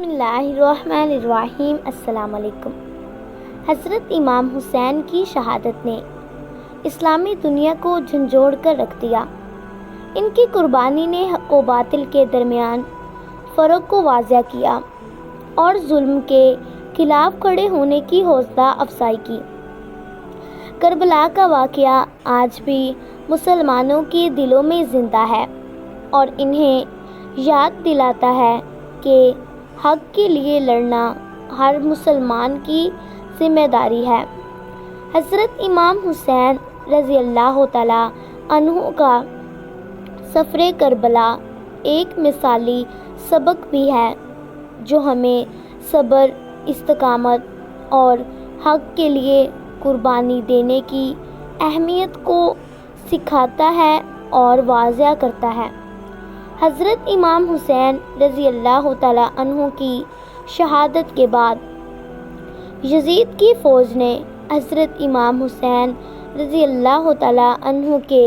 بسم اللہ الرحمن الرحیم۔ السلام علیکم۔ حضرت امام حسین کی شہادت نے اسلامی دنیا کو جھنجھوڑ کر رکھ دیا۔ ان کی قربانی نے حق و باطل کے درمیان فرق کو واضح کیا اور ظلم کے خلاف کھڑے ہونے کی حوصلہ افزائی کی۔ کربلا کا واقعہ آج بھی مسلمانوں کے دلوں میں زندہ ہے اور انہیں یاد دلاتا ہے کہ حق کے لیے لڑنا ہر مسلمان کی ذمہ داری ہے۔ حضرت امام حسین رضی اللہ تعالیٰ عنہ کا سفر کربلا ایک مثالی سبق بھی ہے جو ہمیں صبر، استقامت اور حق کے لیے قربانی دینے کی اہمیت کو سکھاتا ہے اور واضح کرتا ہے۔ حضرت امام حسین رضی اللہ تعالیٰ عنہ کی شہادت کے بعد یزید کی فوج نے حضرت امام حسین رضی اللہ تعالیٰ عنہ کے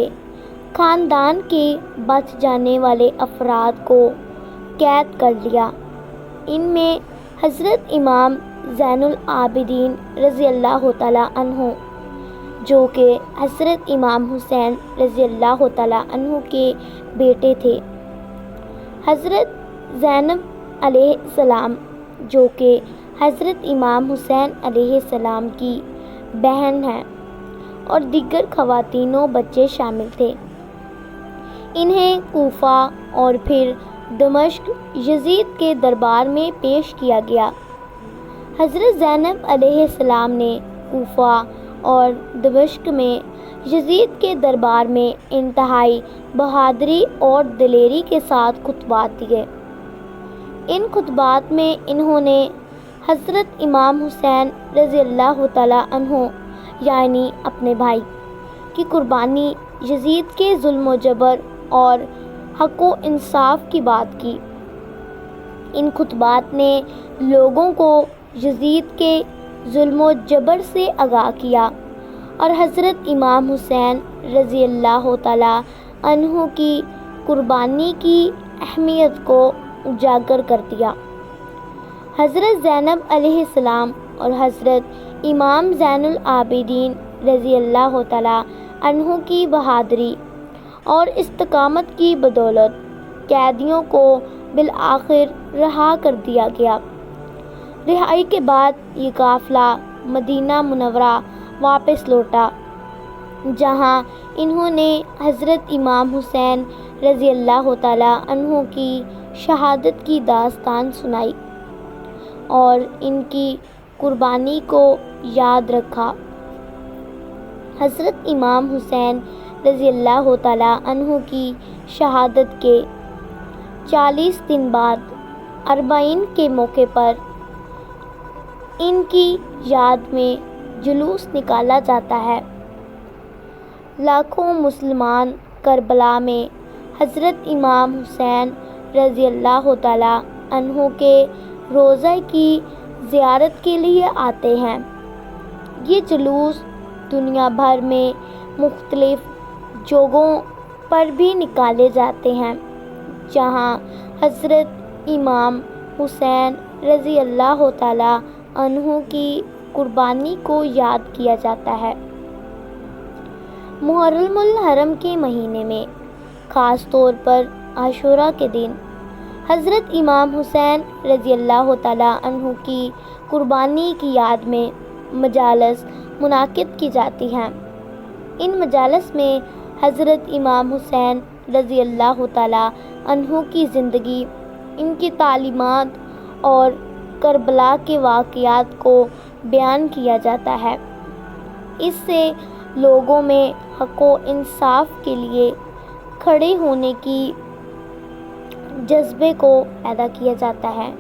خاندان کے بچ جانے والے افراد کو قید کر لیا۔ ان میں حضرت امام زین العابدین رضی اللہ تعالیٰ عنہ جو کہ حضرت امام حسین رضی اللہ تعالیٰ عنہ کے بیٹے تھے، حضرت زینب علیہ السلام جو کہ حضرت امام حسین علیہ السلام کی بہن ہیں، اور دیگر خواتین و بچے شامل تھے۔ انہیں کوفہ اور پھر دمشق یزید کے دربار میں پیش کیا گیا۔ حضرت زینب علیہ السلام نے کوفہ اور دمشق میں یزید کے دربار میں انتہائی بہادری اور دلیری کے ساتھ خطبات دیے۔ ان خطبات میں انہوں نے حضرت امام حسین رضی اللہ تعالیٰ عنہ یعنی اپنے بھائی کی قربانی، یزید کے ظلم و جبر اور حق و انصاف کی بات کی۔ ان خطبات نے لوگوں کو یزید کے ظلم و جبر سے آگاہ کیا اور حضرت امام حسین رضی اللہ تعالیٰ عنہ کی قربانی کی اہمیت کو اجاگر کر دیا۔ حضرت زینب علیہ السلام اور حضرت امام زین العابدین رضی اللہ تعالیٰ عنہ کی بہادری اور استقامت کی بدولت قیدیوں کو بالآخر رہا کر دیا گیا۔ رہائی کے بعد یہ قافلہ مدینہ منورہ واپس لوٹا، جہاں انہوں نے حضرت امام حسین رضی اللہ تعالیٰ عنہ کی شہادت کی داستان سنائی اور ان کی قربانی کو یاد رکھا۔ حضرت امام حسین رضی اللہ تعالیٰ عنہ کی شہادت کے 40 دن بعد اربعین کے موقع پر ان کی یاد میں جلوس نکالا جاتا ہے۔ لاکھوں مسلمان کربلا میں حضرت امام حسین رضی اللہ تعالیٰ عنہ کے روضہ کی زیارت کے لیے آتے ہیں۔ یہ جلوس دنیا بھر میں مختلف جگہوں پر بھی نکالے جاتے ہیں جہاں حضرت امام حسین رضی اللہ تعالیٰ عنہ کی قربانی کو یاد کیا جاتا ہے۔ محرم الحرم کے مہینے میں خاص طور پر عاشوراء کے دن حضرت امام حسین رضی اللہ تعالیٰ عنہ کی قربانی کی یاد میں مجالس منعقد کی جاتی ہیں۔ ان مجالس میں حضرت امام حسین رضی اللہ تعالیٰ عنہ کی زندگی، ان کی تعلیمات اور کربلا کے واقعات کو بیان کیا جاتا ہے۔ اس سے لوگوں میں حق و انصاف کے لیے کھڑے ہونے کی جذبے کو پیدا کیا جاتا ہے۔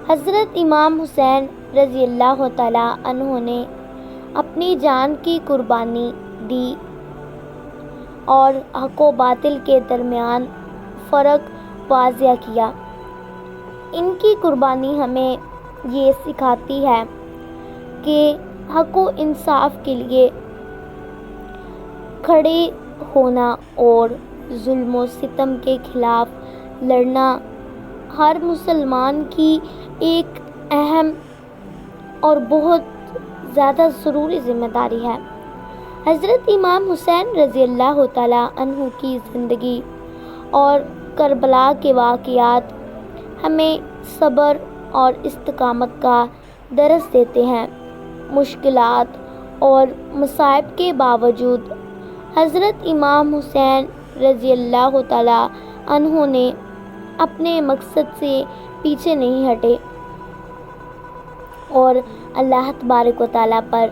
حضرت امام حسین رضی اللہ تعالیٰ عنہ نے اپنی جان کی قربانی دی اور حق و باطل کے درمیان فرق واضح کیا۔ ان کی قربانی ہمیں یہ سکھاتی ہے کہ حق و انصاف کے لیے کھڑے ہونا اور ظلم و ستم کے خلاف لڑنا ہر مسلمان کی ایک اہم اور بہت زیادہ ضروری ذمہ داری ہے۔ حضرت امام حسین رضی اللہ تعالیٰ عنہ کی زندگی اور کربلا کے واقعات ہمیں صبر اور استقامت کا درس دیتے ہیں۔ مشکلات اور مصائب کے باوجود حضرت امام حسین رضی اللہ تعالیٰ عنہ نے اپنے مقصد سے پیچھے نہیں ہٹے اور اللہ تبارک و تعالیٰ پر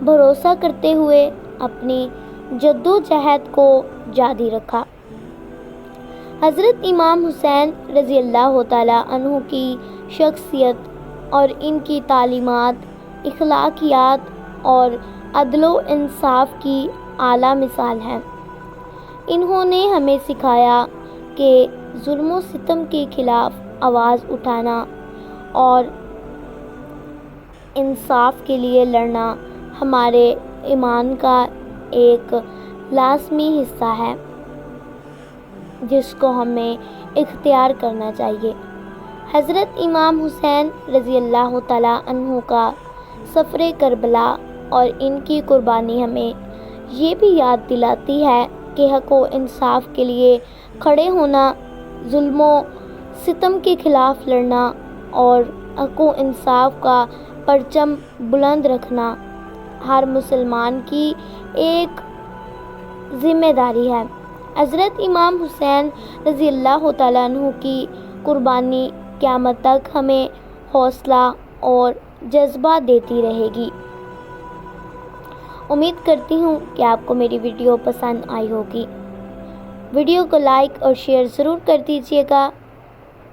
بھروسہ کرتے ہوئے اپنی جدوجہد کو جاری رکھا۔ حضرت امام حسین رضی اللہ تعالیٰ عنہ کی شخصیت اور ان کی تعلیمات اخلاقیات اور عدل و انصاف کی اعلیٰ مثال ہیں۔ انہوں نے ہمیں سکھایا کہ ظلم و ستم کے خلاف آواز اٹھانا اور انصاف کے لیے لڑنا ہمارے ایمان کا ایک لازمی حصہ ہے، جس کو ہمیں اختیار کرنا چاہیے۔ حضرت امام حسین رضی اللہ تعالیٰ عنہ کا سفر کربلا اور ان کی قربانی ہمیں یہ بھی یاد دلاتی ہے کہ حق و انصاف کے لیے کھڑے ہونا، ظلم و ستم کے خلاف لڑنا اور حق و انصاف کا پرچم بلند رکھنا ہر مسلمان کی ایک ذمہ داری ہے۔ حضرت امام حسین رضی اللہ تعالیٰ عنہ کی قربانی قیامت تک ہمیں حوصلہ اور جذبہ دیتی رہے گی۔ امید کرتی ہوں کہ آپ کو میری ویڈیو پسند آئی ہوگی۔ ویڈیو کو لائک اور شیئر ضرور کر دیجیے گا۔